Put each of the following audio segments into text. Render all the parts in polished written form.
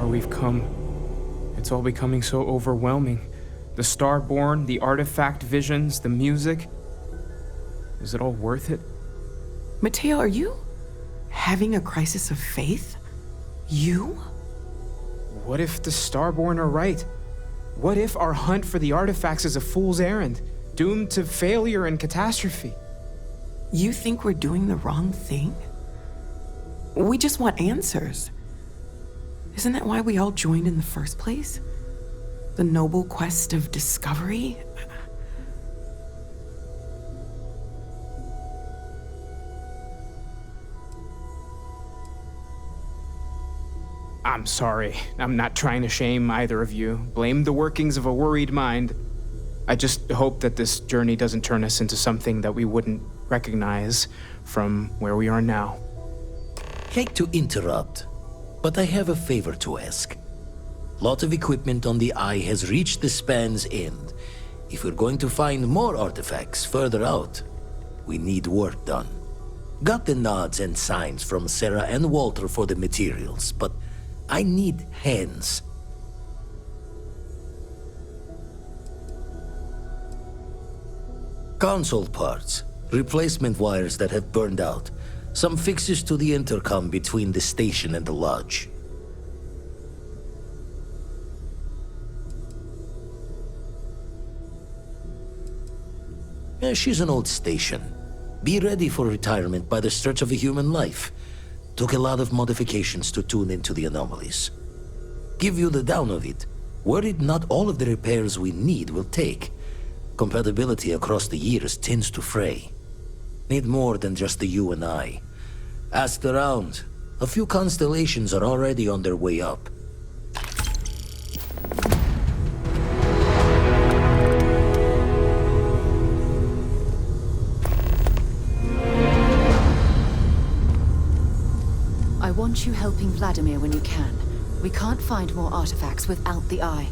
we've come. It's all becoming so overwhelming. The Starborn, the artifact visions, the music. Is it all worth it? Mateo, are you having a crisis of faith? You? What if the Starborn are right? What if our hunt for the artifacts is a fool's errand, doomed to failure and catastrophe? You think we're doing the wrong thing? We just want answers. Isn't that why we all joined in the first place? The noble quest of discovery? I'm sorry. I'm not trying to shame either of you. Blame the workings of a worried mind. I just hope that this journey doesn't turn us into something that we wouldn't recognize from where we are now. Hate to interrupt, but I have a favor to ask. Lot of equipment on the Eye has reached the span's end. If we're going to find more artifacts further out, we need work done. Got the nods and signs from Sarah and Walter for the materials, but I need hands. Console parts, replacement wires that have burned out, some fixes to the intercom between the station and the lodge. She's an old station. Be ready for retirement by the stretch of a human life. Took a lot of modifications to tune into the anomalies. Give you the down of it. Worried not all of the repairs we need will take. Compatibility across the years tends to fray. Need more than just the you and I. Asked around. A few constellations are already on their way up. I want you helping Vladimir when you can. We can't find more artifacts without the Eye.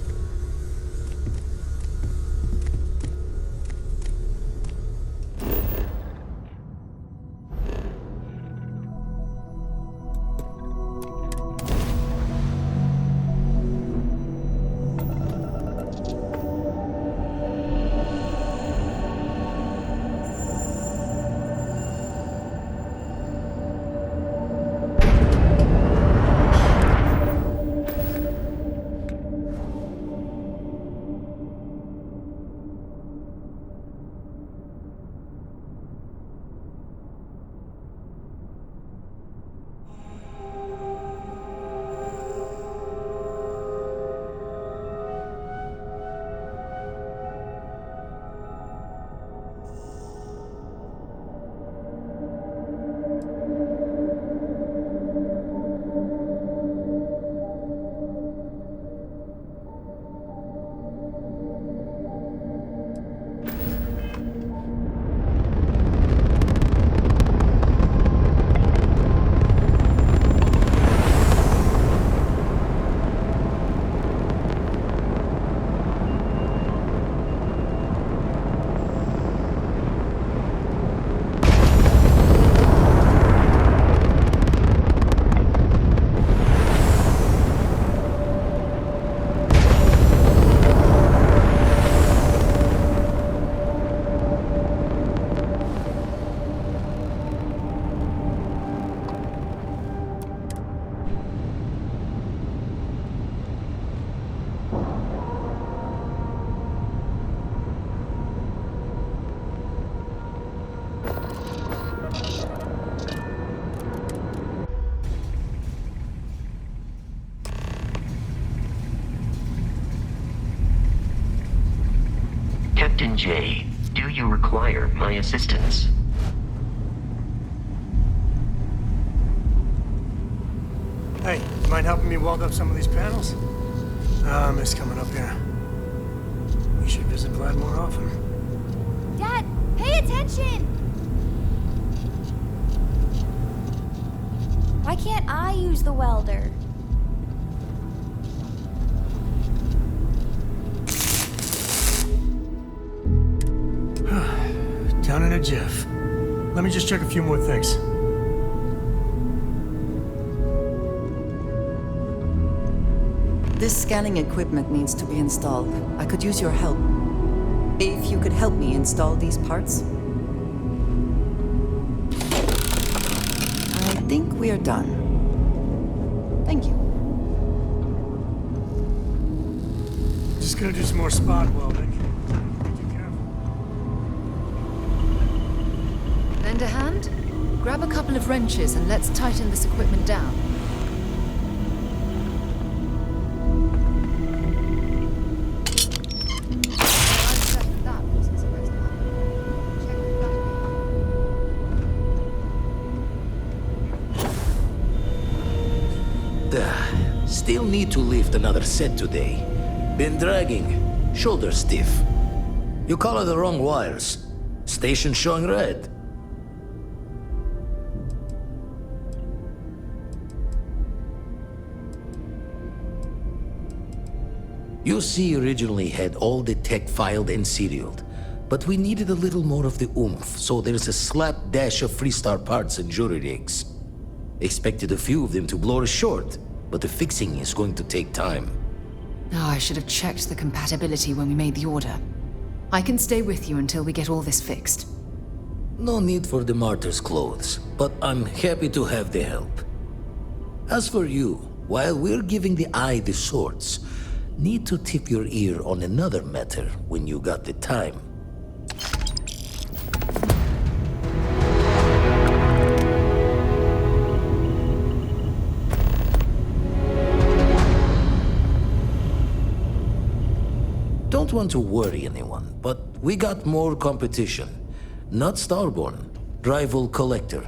Captain J, do you require my assistance? Hey, you mind helping me weld up some of these panels? I miss coming up here. We should visit Vlad more often. Dad, pay attention! Why can't I use the welder? Down in a jiff. Let me just check a few more things. This scanning equipment needs to be installed. I could use your help. If you could help me install these parts. I think we are done. Thank you. Just gonna do some more spot welding. Be careful. Lend a hand? Grab a couple of wrenches and let's tighten this equipment down. That wasn't supposed to happen. Check the battery. Still need to lift another set today. Been dragging. Shoulder stiff. You color the wrong wires. Station showing red. UC originally had all the tech filed and serialed, but we needed a little more of the oomph, so there's a slapdash of Freestar parts and jury rigs. Expected a few of them to blow us short, but the fixing is going to take time. Oh, I should have checked the compatibility when we made the order. I can stay with you until we get all this fixed. No need for the martyr's clothes, but I'm happy to have the help. As for you, while we're giving the eye the swords, need to tip your ear on another matter when you got the time. Don't want to worry anyone, but we got more competition. Not Starborn, rival collector.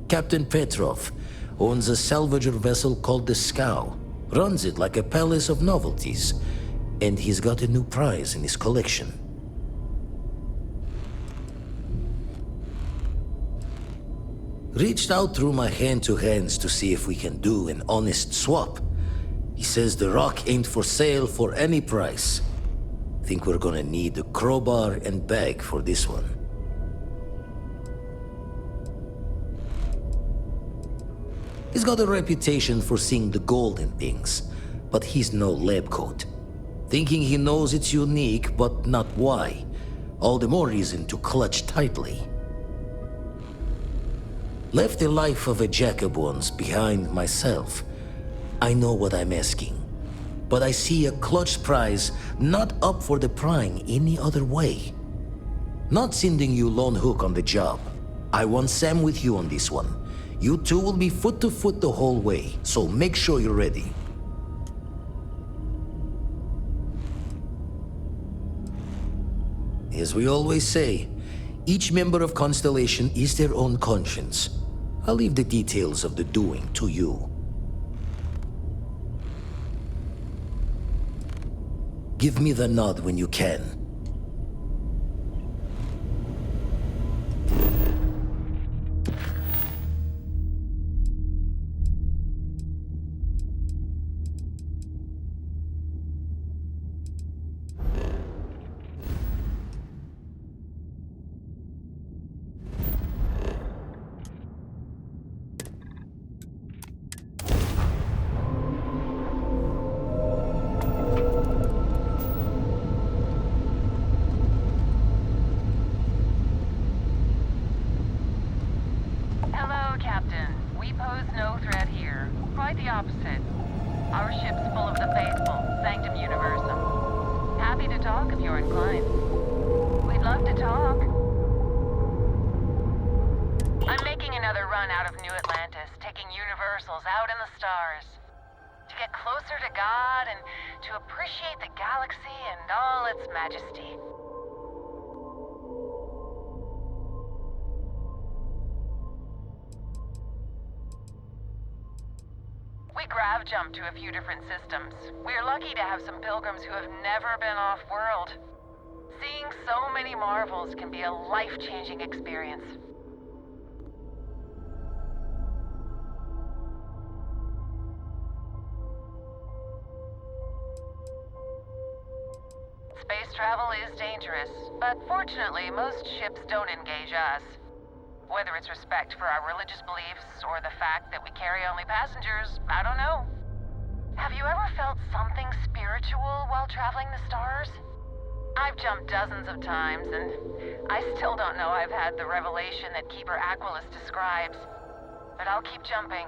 Captain Petrov owns a salvager vessel called the Scow. Runs it like a palace of novelties, and he's got a new prize in his collection. Reached out through my hand-to-hands to see if we can do an honest swap. He says the rock ain't for sale for any price. Think we're gonna need a crowbar and bag for this one. He's got a reputation for seeing the gold in things, but he's no lab coat. Thinking he knows it's unique, but not why. All the more reason to clutch tightly. Left the life of a jack-of-bones behind myself. I know what I'm asking, but I see a clutch prize not up for the prying any other way. Not sending you lone hook on the job. I want Sam with you on this one. You two will be foot to foot the whole way, so make sure you're ready. As we always say, each member of Constellation is their own conscience. I'll leave the details of the doing to you. Give me the nod when you can. Jump to a few different systems. We're lucky to have some pilgrims who have never been off-world. Seeing so many marvels can be a life-changing experience. Space travel is dangerous, but fortunately most ships don't engage us. Whether it's respect for our religious beliefs or the fact that we carry only passengers, I don't know. Have you ever felt something spiritual while traveling the stars? I've jumped dozens of times, and I still don't know I've had the revelation that Keeper Aquilus describes. But I'll keep jumping.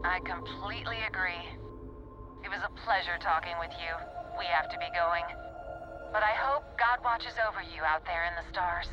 I completely agree. It was a pleasure talking with you. We have to be going. But I hope God watches over you out there in the stars.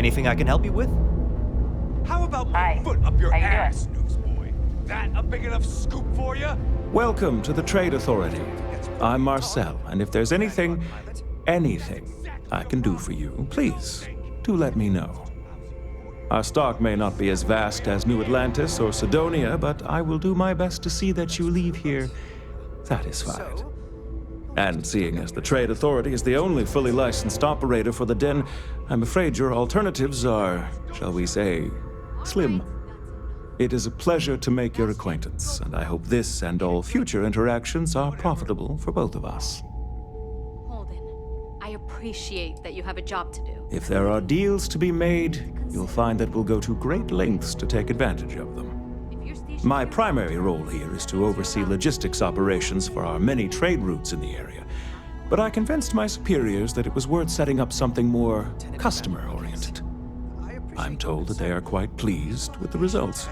Anything I can help you with? How about my foot up your ass, newsboy? That a big enough scoop for you? Welcome to the Trade Authority. I'm Marcel, and if there's anything I can do for you, please, do let me know. Our stock may not be as vast as New Atlantis or Sidonia, but I will do my best to see that you leave here satisfied. And seeing as the Trade Authority is the only fully licensed operator for the Den, I'm afraid your alternatives are, shall we say, slim. It is a pleasure to make your acquaintance, and I hope this and all future interactions are profitable for both of us. Holden, I appreciate that you have a job to do. If there are deals to be made, you'll find that we'll go to great lengths to take advantage of them. My primary role here is to oversee logistics operations for our many trade routes in the area, but I convinced my superiors that it was worth setting up something more customer-oriented. I'm told that they are quite pleased with the results.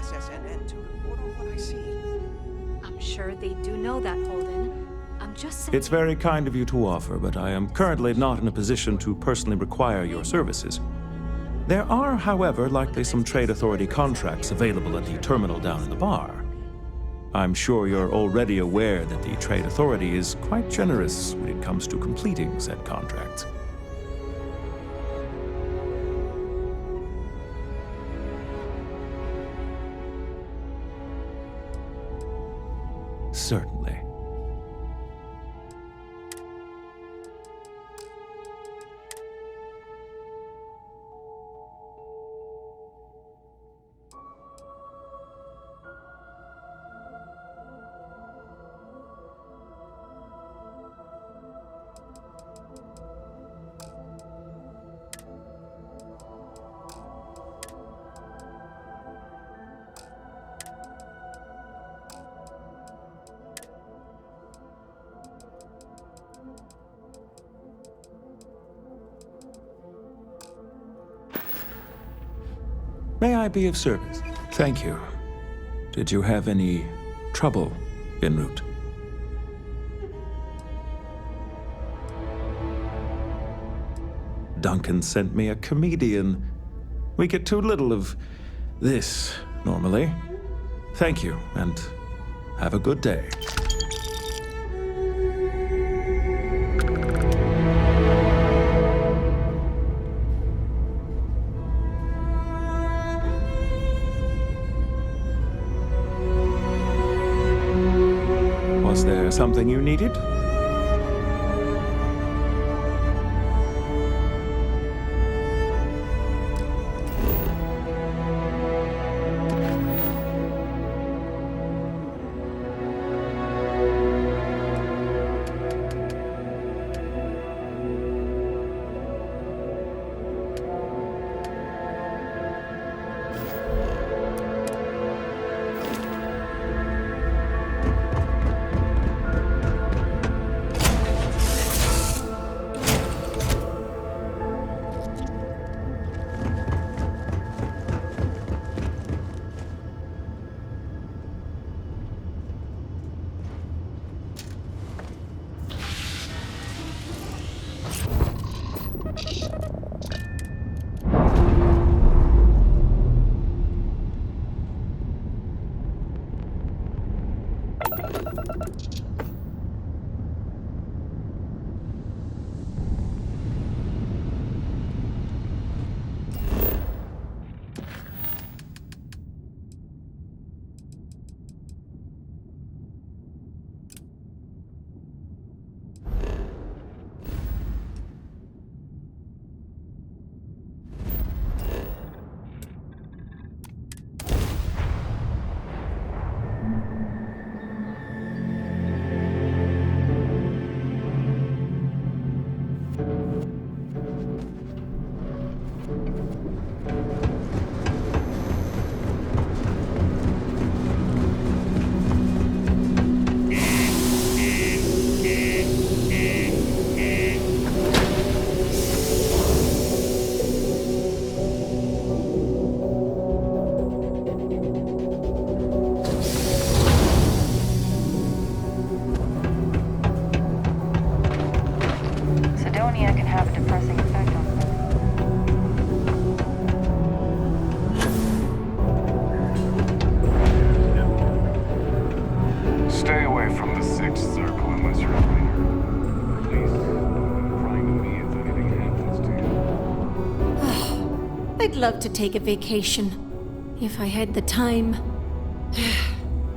I'm sure they do know that, Holden. I'm just saying... It's very kind of you to offer, but I am currently not in a position to personally require your services. There are, however, likely some Trade Authority contracts available at the terminal down in the bar. I'm sure you're already aware that the Trade Authority is quite generous when it comes to completing said contracts. Certainly. May I be of service? Thank you. Did you have any trouble en route? Duncan sent me a comedian. We get too little of this normally. Thank you, and have a good day. Was there something you needed? love to take a vacation. If I had the time.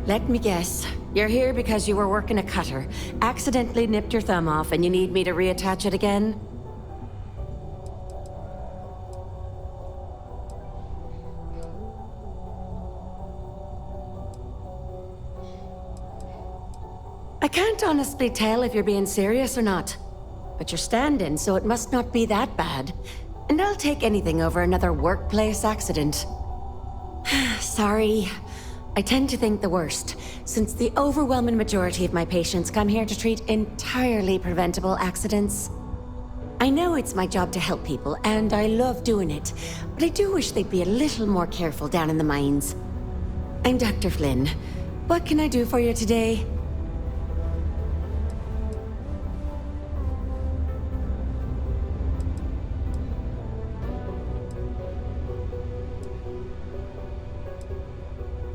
Let me guess. You're here because you were working a cutter, accidentally nipped your thumb off, and you need me to reattach it again? I can't honestly tell if you're being serious or not. But you're standing, so it must not be that bad. And I'll take anything over another workplace accident. Sorry. I tend to think the worst, since the overwhelming majority of my patients come here to treat entirely preventable accidents. I know it's my job to help people, and I love doing it, but I do wish they'd be a little more careful down in the mines. I'm Dr. Flynn. What can I do for you today?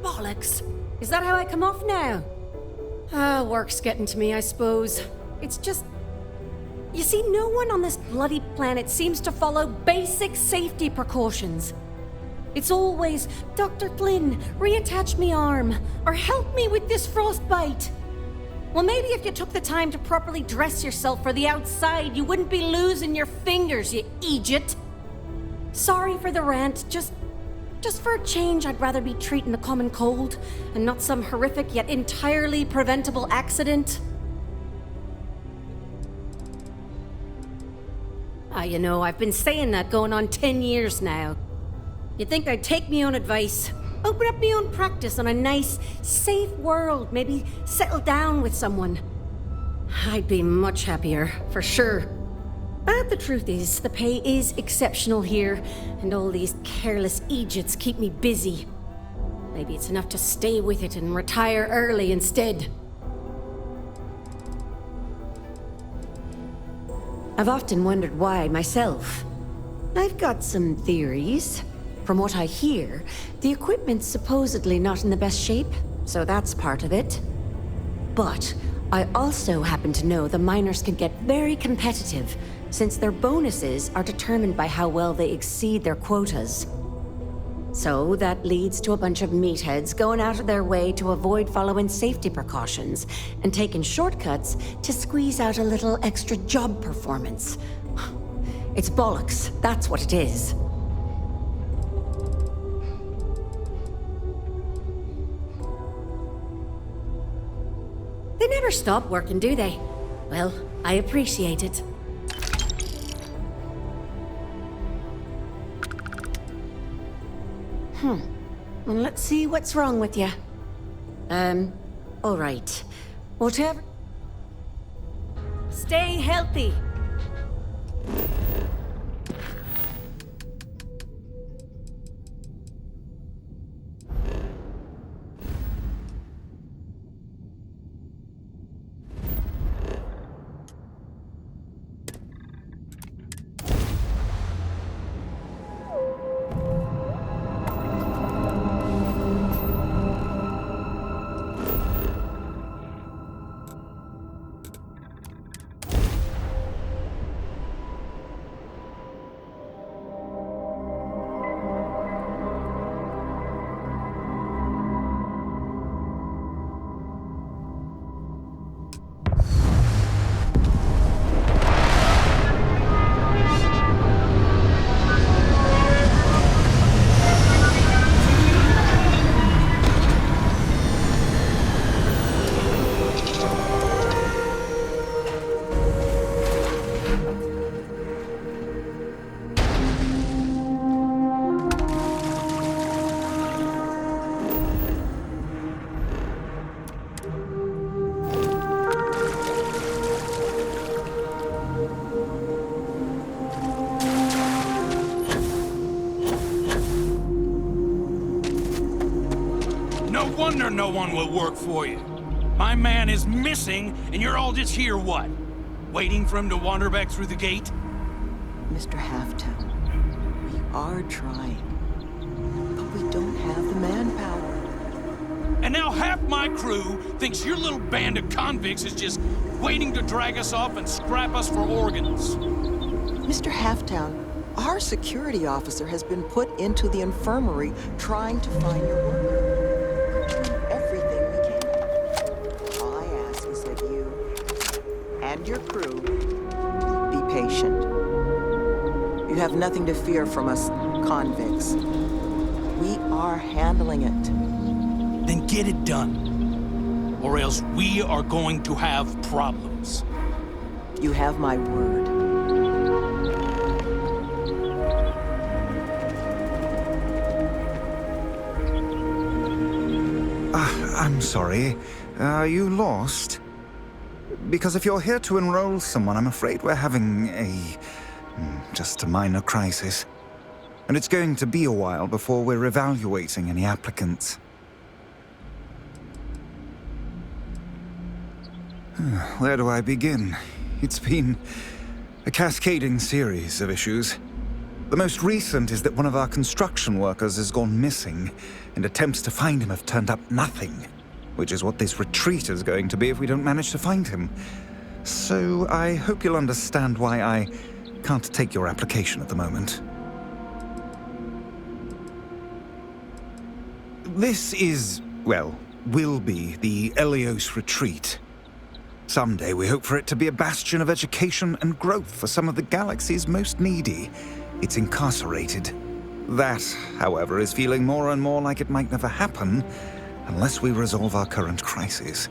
Bollocks. Is that how I come off now? Work's getting to me, I suppose. It's just... You see, no one on this bloody planet seems to follow basic safety precautions. It's always, Dr. Flynn, reattach me arm, or help me with this frostbite. Well, maybe if you took the time to properly dress yourself for the outside, you wouldn't be losing your fingers, you idiot. Sorry for the rant, just for a change, I'd rather be treating a common cold, and not some horrific yet entirely preventable accident. You know, I've been saying that going on 10 years now. You'd think I'd take me own advice, open up my own practice on a nice, safe world, maybe settle down with someone. I'd be much happier, for sure. But the truth is, the pay is exceptional here, and all these careless idiots keep me busy. Maybe it's enough to stay with it and retire early instead. I've often wondered why myself. I've got some theories. From what I hear, the equipment's supposedly not in the best shape, so that's part of it. But I also happen to know the miners can get very competitive, since their bonuses are determined by how well they exceed their quotas. So that leads to a bunch of meatheads going out of their way to avoid following safety precautions and taking shortcuts to squeeze out a little extra job performance. It's bollocks, that's what it is. They never stop working, do they? Well, I appreciate it. Well, let's see what's wrong with you. All right. Whatever. Stay healthy. No one will work for you. My man is missing, and you're all just here, what? Waiting for him to wander back through the gate? Mr. Halftown, we are trying, but we don't have the manpower. And now half my crew thinks your little band of convicts is just waiting to drag us off and scrap us for organs. Mr. Halftown, Our security officer has been put into the infirmary trying to find your worker. We're doing everything we can. All I ask is that you and your crew be patient. You have nothing to fear from us convicts. We are handling it. Then get it done. Or else we are going to have problems. You have my word. I'm sorry. Are you lost? Because if you're here to enroll someone, I'm afraid we're having just a minor crisis. And it's going to be a while before we're evaluating any applicants. Where do I begin? It's been a cascading series of issues. The most recent is that one of our construction workers has gone missing, and attempts to find him have turned up nothing, which is what this retreat is going to be if we don't manage to find him. So I hope you'll understand why I can't take your application at the moment. This is, well, will be the Elios retreat. Someday we hope for it to be a bastion of education and growth for some of the galaxy's most needy. It's incarcerated. That, however, is feeling more and more like it might never happen unless we resolve our current crisis.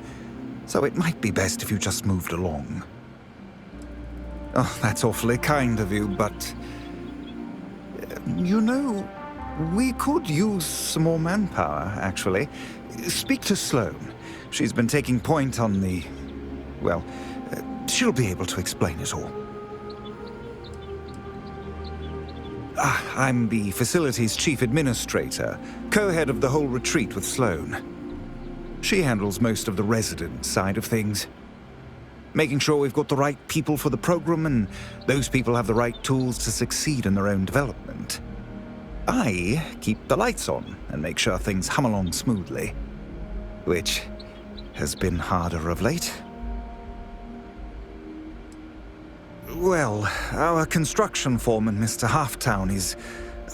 So it might be best if you just moved along. Oh, that's awfully kind of you, but... you know, we could use some more manpower, actually. Speak to Sloane. She's been taking point on the... well, she'll be able to explain it all. I'm the facility's chief administrator, co-head of the whole retreat with Sloane. She handles most of the resident side of things. Making sure we've got the right people for the program and those people have the right tools to succeed in their own development. I keep the lights on and make sure things hum along smoothly, which has been harder of late. Well, our construction foreman, Mr. Halftown, is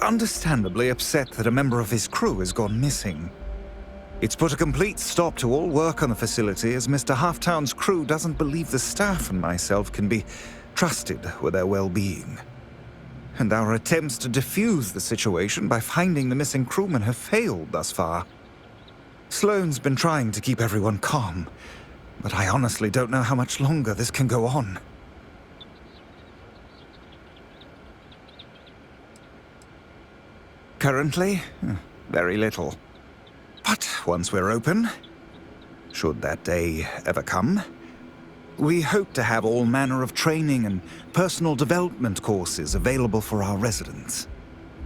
understandably upset that a member of his crew has gone missing. It's put a complete stop to all work on the facility as Mr. Halftown's crew doesn't believe the staff and myself can be trusted with their well-being. And our attempts to defuse the situation by finding the missing crewman have failed thus far. Sloane's been trying to keep everyone calm, but I honestly don't know how much longer this can go on. Currently, very little. But once we're open, should that day ever come, we hope to have all manner of training and personal development courses available for our residents.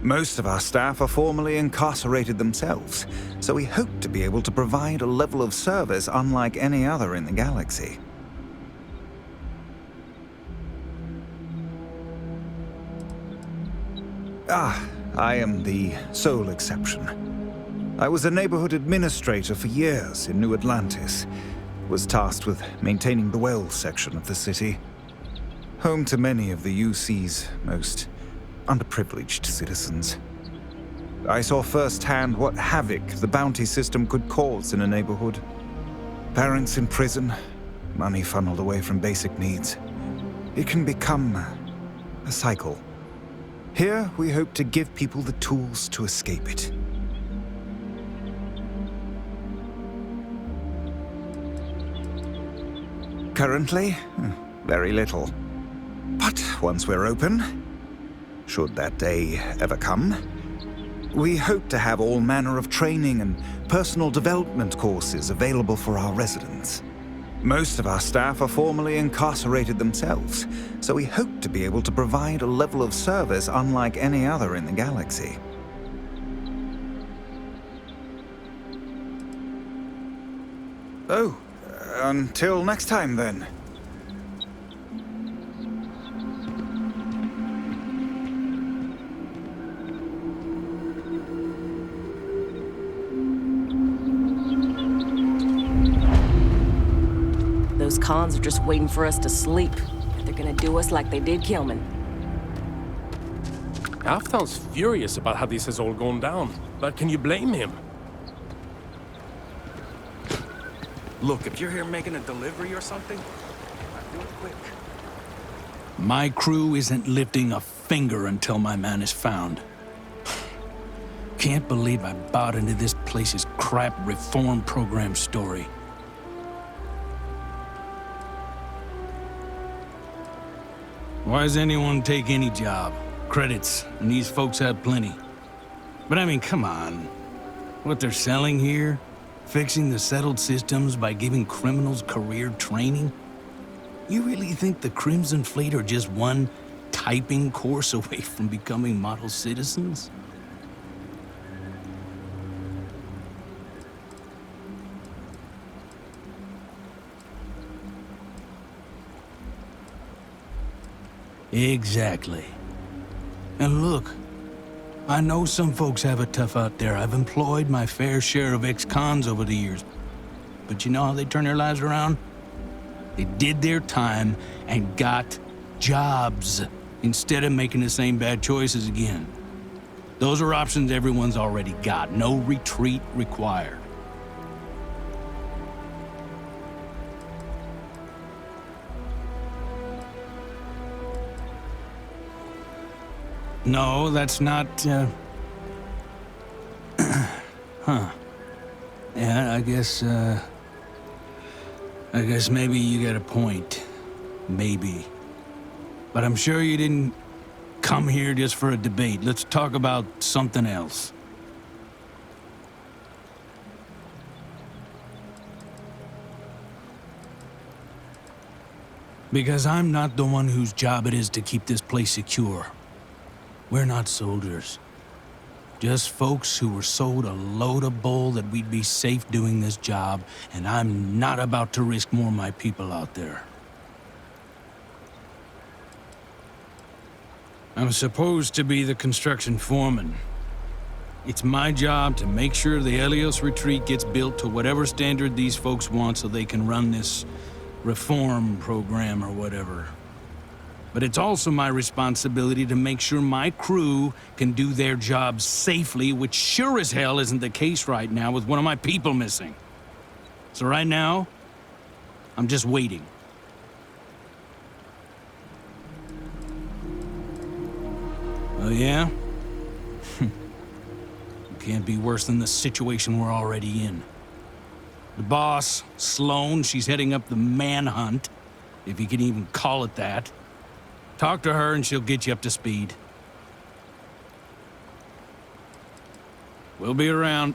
Most of our staff are formerly incarcerated themselves, so we hope to be able to provide a level of service unlike any other in the galaxy. I am the sole exception. I was a neighborhood administrator for years in New Atlantis. Was tasked with maintaining the Wells section of the city. Home to many of the UC's most underprivileged citizens. I saw firsthand what havoc the bounty system could cause in a neighborhood. Parents in prison, money funneled away from basic needs. It can become a cycle. Here, we hope to give people the tools to escape it. Currently, very little. But once we're open, should that day ever come, we hope to have all manner of training and personal development courses available for our residents. Most of our staff are formerly incarcerated themselves, so we hope to be able to provide a level of service unlike any other in the galaxy. Oh, until next time then. Those cons are just waiting for us to sleep. They're gonna do us like they did Kilman. Halftown's furious about how this has all gone down, but can you blame him? Look, if you're here making a delivery or something, do it quick. My crew isn't lifting a finger until my man is found. Can't believe I bought into this place's crap reform program story. Why does anyone take any job? Credits, and these folks have plenty. But I mean, come on. What they're selling here? Fixing the settled systems by giving criminals career training? You really think the Crimson Fleet are just one typing course away from becoming model citizens? Exactly. And look, I know some folks have it tough out there. I've employed my fair share of ex-cons over the years. But you know how they turn their lives around? They did their time and got jobs instead of making the same bad choices again. Those are options everyone's already got. No retreat required. No, that's not, huh. Yeah, I guess maybe you got a point. Maybe. But I'm sure you didn't come here just for a debate. Let's talk about something else. Because I'm not the one whose job it is to keep this place secure. We're not soldiers. Just folks who were sold a load of bull that we'd be safe doing this job, and I'm not about to risk more of my people out there. I'm supposed to be the construction foreman. It's my job to make sure the Helios retreat gets built to whatever standard these folks want so they can run this reform program or whatever. But it's also my responsibility to make sure my crew can do their jobs safely, which sure as hell isn't the case right now with one of my people missing. So right now, I'm just waiting. Oh yeah? Can't be worse than the situation we're already in. The boss, Sloane, she's heading up the manhunt, if you can even call it that. Talk to her and she'll get you up to speed. We'll be around.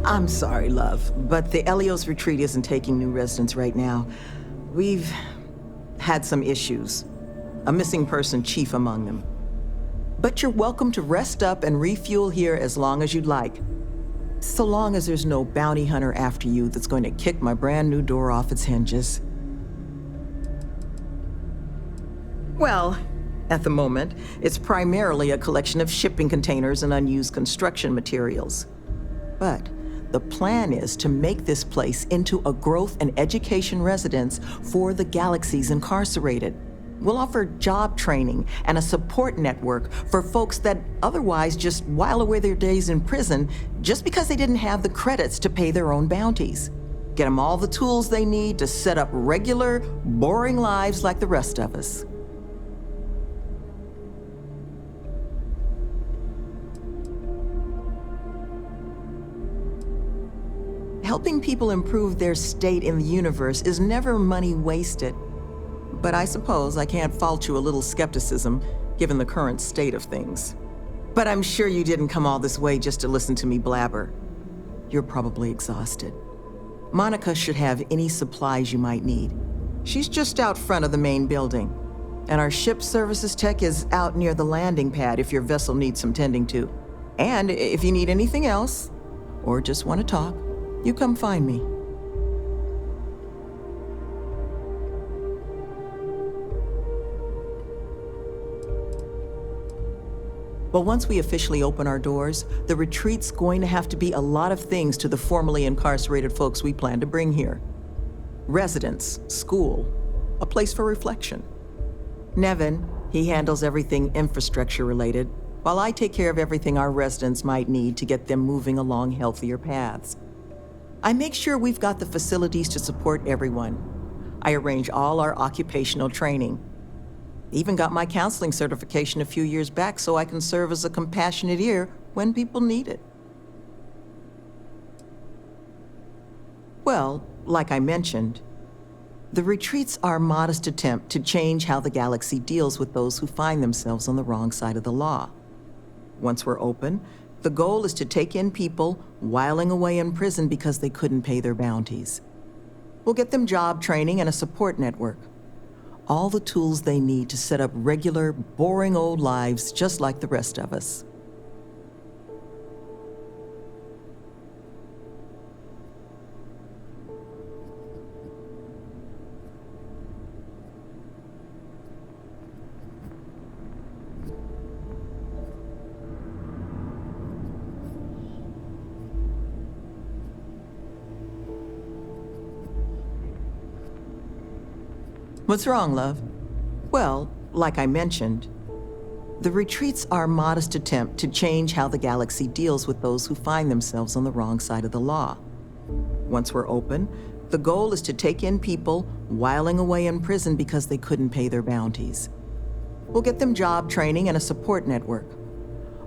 I'm sorry, love, but the Elios retreat isn't taking new residents right now. We've had some issues. A missing person chief among them. But you're welcome to rest up and refuel here as long as you'd like. So long as there's no bounty hunter after you that's going to kick my brand new door off its hinges. Well, at the moment, it's primarily a collection of shipping containers and unused construction materials. But the plan is to make this place into a growth and education residence for the galaxy's incarcerated. We'll offer job training and a support network for folks that otherwise just while away their days in prison just because they didn't have the credits to pay their own bounties. Get them all the tools they need to set up regular, boring lives like the rest of us. Helping people improve their state in the universe is never money wasted. But I suppose I can't fault you a little skepticism, given the current state of things. But I'm sure you didn't come all this way just to listen to me blabber. You're probably exhausted. Monica should have any supplies you might need. She's just out front of the main building. And our ship services tech is out near the landing pad if your vessel needs some tending to. And if you need anything else, or just want to talk, you come find me. Well, once we officially open our doors, the retreat's going to have to be a lot of things to the formerly incarcerated folks we plan to bring here. Residence, school, a place for reflection. Nevin, he handles everything infrastructure related, while I take care of everything our residents might need to get them moving along healthier paths. I make sure we've got the facilities to support everyone. I arrange all our occupational training. Even got my counseling certification a few years back so I can serve as a compassionate ear when people need it. Well, like I mentioned, the retreat's our modest attempt to change how the galaxy deals with those who find themselves on the wrong side of the law. Once we're open, the goal is to take in people whiling away in prison because they couldn't pay their bounties. We'll get them job training and a support network. All the tools they need to set up regular, boring old lives just like the rest of us. What's wrong, love? Well, like I mentioned, the retreat's our modest attempt to change how the galaxy deals with those who find themselves on the wrong side of the law. Once we're open, the goal is to take in people whiling away in prison because they couldn't pay their bounties. We'll get them job training and a support network.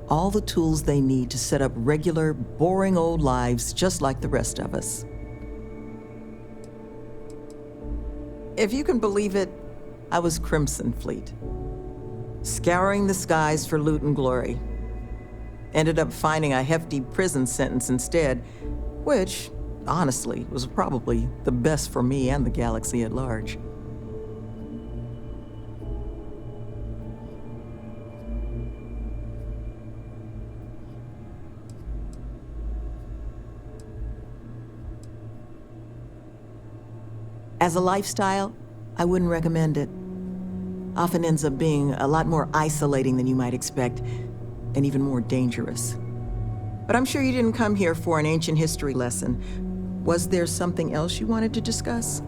All the tools they need to set up regular, boring old lives just like the rest of us. If you can believe it, I was Crimson Fleet. Scouring the skies for loot and glory. Ended up finding a hefty prison sentence instead, which, honestly, was probably the best for me and the galaxy at large. As a lifestyle, I wouldn't recommend it. Often ends up being a lot more isolating than you might expect, and even more dangerous. But I'm sure you didn't come here for an ancient history lesson. Was there something else you wanted to discuss?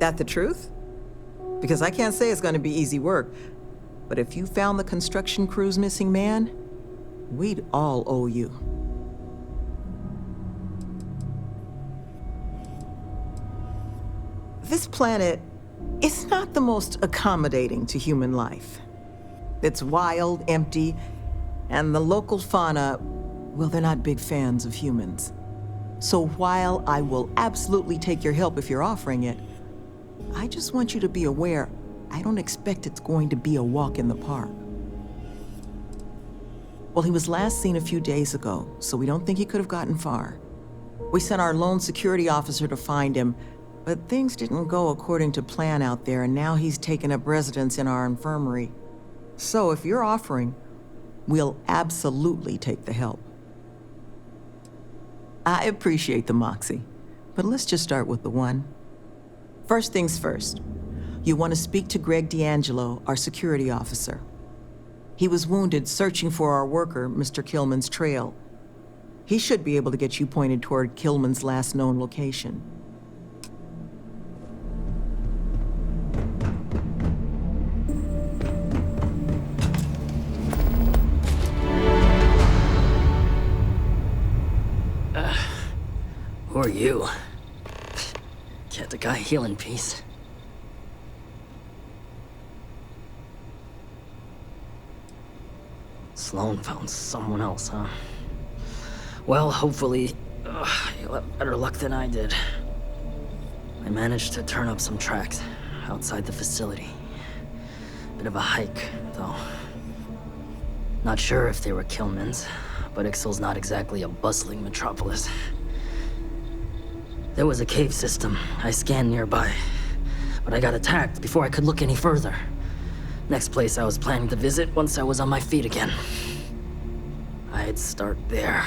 That the truth? Because I can't say it's going to be easy work. But if you found the construction crew's missing man, we'd all owe you. This planet is not the most accommodating to human life. It's wild, empty, and the local fauna, well, they're not big fans of humans. So while I will absolutely take your help if you're offering it, I just want you to be aware, I don't expect it's going to be a walk in the park. Well, he was last seen a few days ago, so we don't think he could have gotten far. We sent our lone security officer to find him, but things didn't go according to plan out there, and now he's taken up residence in our infirmary. So if you're offering, we'll absolutely take the help. I appreciate the moxie, but let's just start with the one. First things first, you want to speak to Greg D'Angelo, our security officer. He was wounded searching for our worker, Mr. Killman's trail. He should be able to get you pointed toward Killman's last known location. Who are you? Can't the guy heal in peace? Sloan found someone else, huh? Well, hopefully, you'll have better luck than I did. I managed to turn up some tracks outside the facility. Bit of a hike, though. Not sure if they were Killman's, but Ixal's not exactly a bustling metropolis. There was a cave system I scanned nearby, but I got attacked before I could look any further. Next place I was planning to visit once I was on my feet again. I'd start there.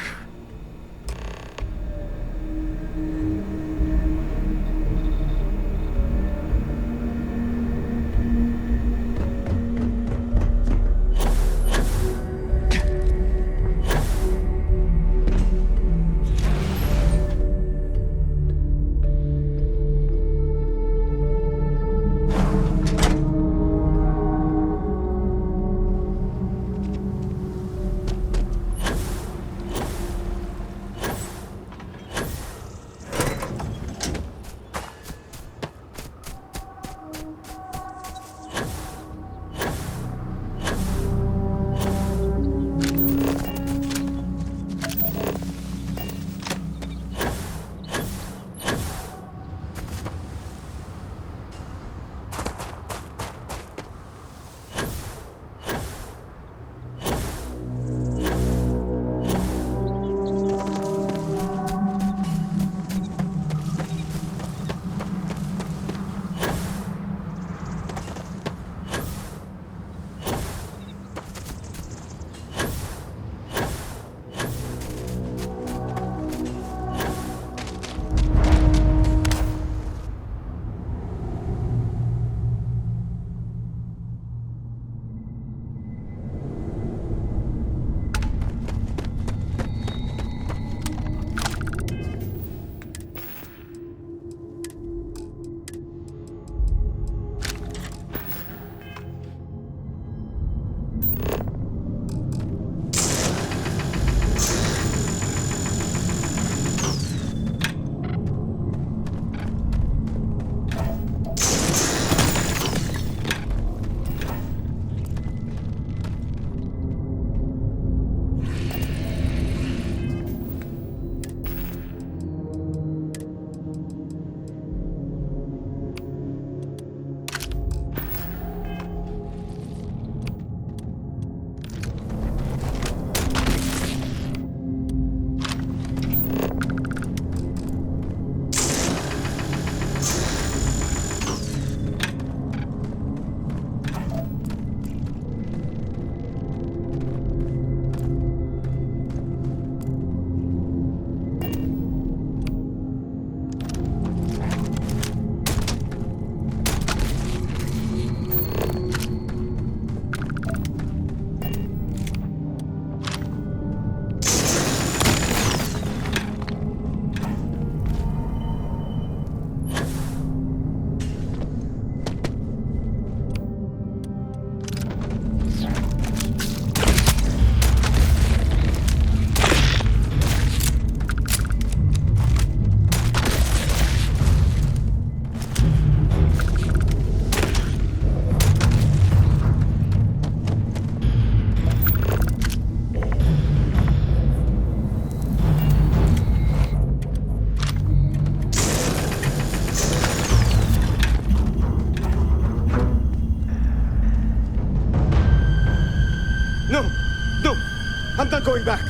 I'm not going back.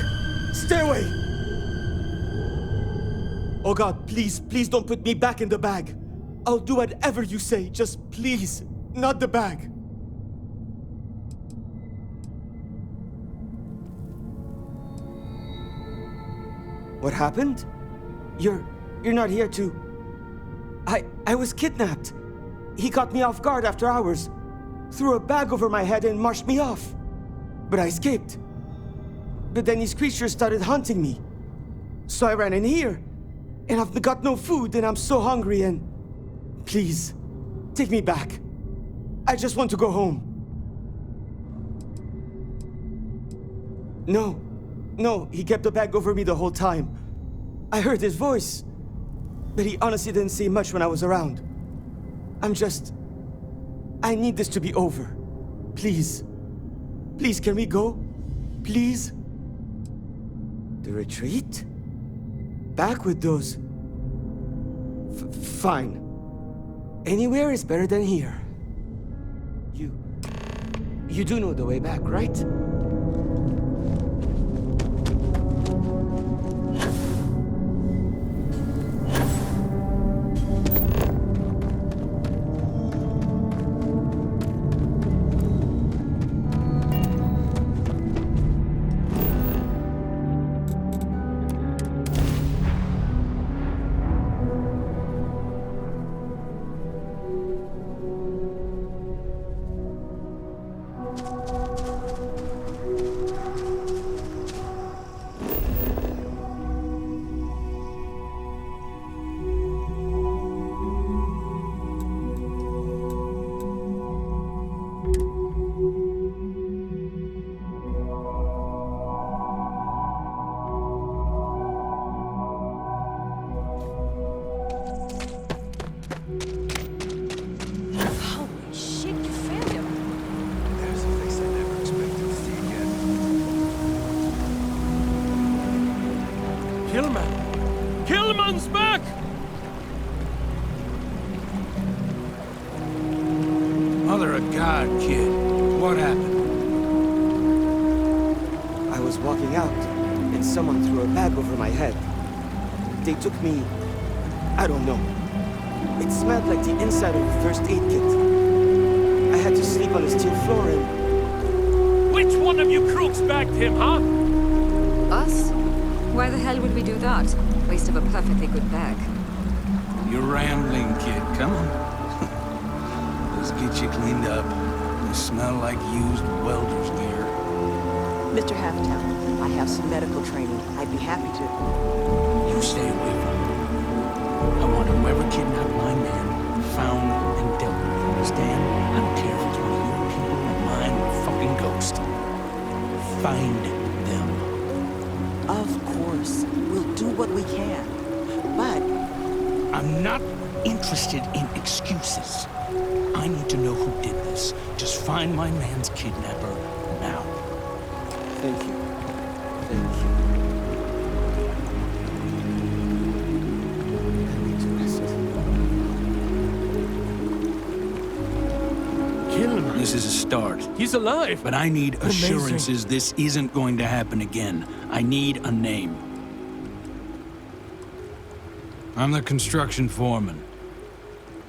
Stay away. Oh God, please, please don't put me back in the bag. I'll do whatever you say. Just please, not the bag. What happened? You're not here to... I was kidnapped. He caught me off guard after hours, threw a bag over my head and marched me off. But I escaped. But then these creatures started hunting me. So I ran in here, and I've got no food, and I'm so hungry, and... Please, take me back. I just want to go home. No, he kept the bag over me the whole time. I heard his voice, but he honestly didn't say much when I was around. I need this to be over. Please. Please, can we go? Please? The retreat? Back with those... Fine. Anywhere is better than here. You do know the way back, right? Killman's back! Mother of God, kid. What happened? I was walking out, and someone threw a bag over my head. They took me... I don't know. It smelled like the inside of a first aid kit. I had to sleep on a steel floor and... Which one of you crooks bagged him, huh? Us? Why the hell would we do that? Waste of a perfectly good bag. You're rambling, kid. Come on. Let's get you cleaned up. You smell like used welder's gear. Mr. Halftown, I have some medical training. I'd be happy to... You stay away from me. I want whoever kidnapped my man found and dealt with. Understand? I don't care if it's one of your people or mine or a fucking ghost. Find them. Of course. We'll do what we can. But... I'm not interested in excuses. I need to know who did this. Just find my man's kidnapper now. Thank you. Thank you. This is a start. He's alive. But I need Amazing. assurances this isn't going to happen again. I need a name. I'm the construction foreman.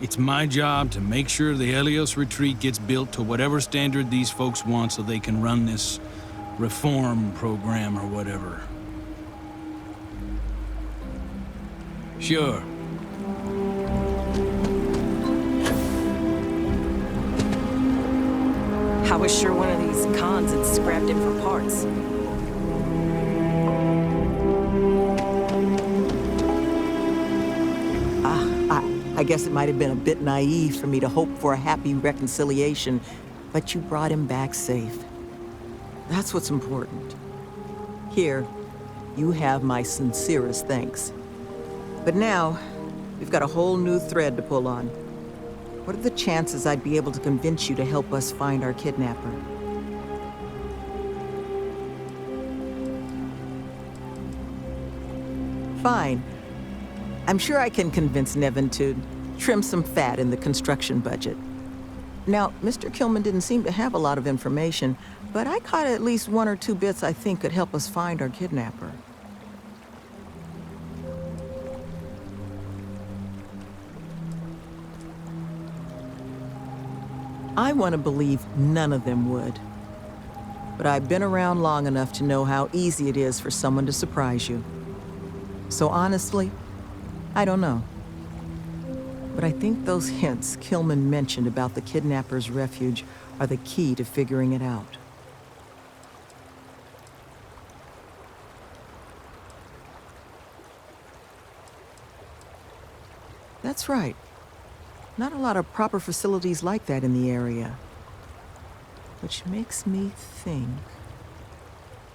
It's my job to make sure the Helios retreat gets built to whatever standard these folks want so they can run this reform program or whatever. Sure. I was sure one of these cons had scrapped it for parts. I guess it might have been a bit naive for me to hope for a happy reconciliation, but you brought him back safe. That's what's important. Here, you have my sincerest thanks. But now, we've got a whole new thread to pull on. What are the chances I'd be able to convince you to help us find our kidnapper? Fine. I'm sure I can convince Nevin to trim some fat in the construction budget. Now, Mr. Kilman didn't seem to have a lot of information, but I caught at least 1 or 2 bits I think could help us find our kidnapper. I want to believe none of them would. But I've been around long enough to know how easy it is for someone to surprise you. So honestly, I don't know. But I think those hints Kilman mentioned about the kidnapper's refuge are the key to figuring it out. That's right. Not a lot of proper facilities like that in the area. Which makes me think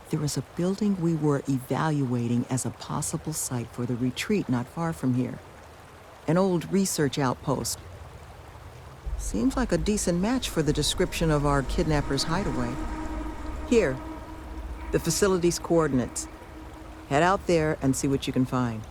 there was a building we were evaluating as a possible site for the retreat not far from here. An old research outpost. Seems like a decent match for the description of our kidnapper's hideaway. Here, the facility's coordinates. Head out there and see what you can find.